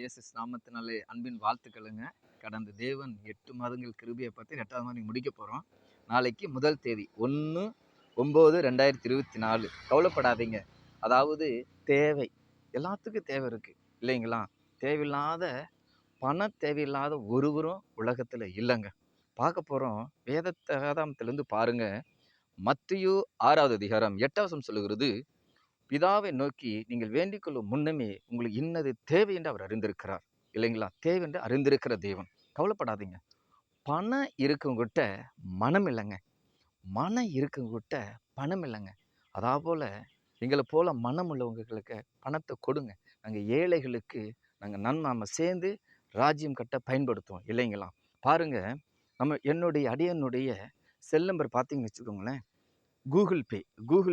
இயேசு நாமத்தினாலே அன்பின் வாழ்த்துக்களுங்க. கடந்த தேவன் 8 மாதங்கள் கிருபையை பார்த்து 8வது மாதம் முடிக்க போகிறோம். நாளைக்கு முதல் தேதி 1/9/2024. கவலைப்படாதீங்க. அதாவது தேவை எல்லாத்துக்கும் தேவை இருக்கு இல்லைங்களா? தேவையில்லாத தேவையில்லாத ஒருவரும் உலகத்தில் இல்லைங்க. பார்க்க போகிறோம். வேதாகமத்திலிருந்து பாருங்க. மத்தேயு 6வது அதிகாரம் 8வது வசனம் சொல்லுகிறது, பிதாவை நோக்கி நீங்கள் வேண்டிக் கொள்ளும் முன்னமே உங்களுக்கு இன்னது தேவை என்று அவர் அறிந்திருக்கிறார். இல்லைங்களா? தேவை என்று அறிந்திருக்கிற தேவன். கவலைப்படாதீங்க. பணம் இருக்கவங்கிட்ட மனம் இல்லைங்க. மனம் இருக்கவங்கிட்ட பணம் இல்லைங்க. அதா போல எங்களை போல மனம் உள்ளவங்களுக்கு பணத்தை கொடுங்க. நாங்கள் ஏழைகளுக்கு நாங்கள் சேர்ந்து ராஜ்யம் கட்ட பயன்படுத்துவோம் இல்லைங்களா? பாருங்க, என்னுடைய செல் நம்பர் பார்த்தீங்கன்னு வச்சுக்கோங்களேன். கூகுள்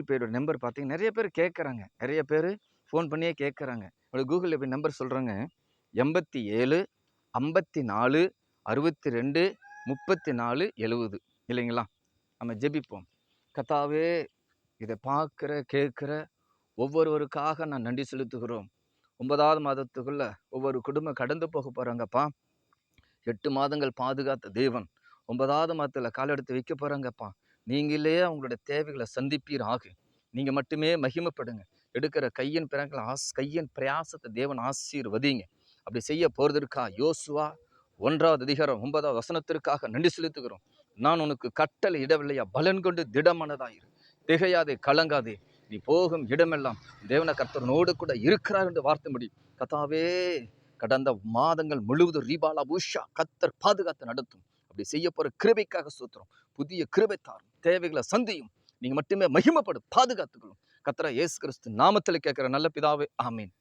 பேயோட நம்பர் பார்த்தீங்கன்னா நிறைய பேர் கேட்குறாங்க. நிறைய பேர் ஃபோன் பண்ணியே கேட்குறாங்க. கூகுள் பே நம்பர் சொல்கிறேங்க. 87 54 62 34 70 இல்லைங்களா? நம்ம ஜெபிப்போம். கர்த்தாவே, இதை பார்க்குற கேட்குற ஒவ்வொருவருக்காக நான் நன்றி செலுத்துகிறோம். 9வது மாதத்துக்குள்ள ஒவ்வொரு குடும்பம் கடந்து போக போகிறாங்கப்பா. 8 மாதங்கள் பாதுகாத்த தேவன் 9வது மாதத்தில் கால் எடுத்து வைக்க போகிறாங்கப்பா. நீங்களே அவங்களோட தேவைகளை சந்திப்பீராக. நீங்கள் மட்டுமே மகிமைப்படுங்க. எடுக்கிற கையின் பிரயாசத்தை தேவன் ஆசீர்வதிங்க. அப்படி செய்ய போகிறதற்கா யோசுவா 1வது அதிகாரம் 9வது வசனத்திற்காக நன்றி செலுத்துகிறோம். நான் உனக்கு கட்டளை இடவில்லையா? பலன் கொண்டு திடமானதாயிரு, திகையாதே, கலங்காதே. நீ போகும் இடமெல்லாம் தேவன கர்த்தரோடு கூட இருக்கிறார் என்று வார்த்தைப்படி கர்த்தாவே, கடந்த மாதங்கள் முழுவதும் ரீபாலா பூஷா கர்த்தர் பாதுகாத்து நடத்தும். அப்படி செய்ய போற கிருபைக்காக சூத்திரம். புதிய கிருபை தாரும், தேவைகளை சந்தியும். நீங்க மட்டுமே மகிமைப்படும், பாதுகாத்துக்கணும். கர்த்தர் இயேசு கிறிஸ்து நாமத்தில் கேட்கிற நல்ல பிதாவே, ஆமீன்.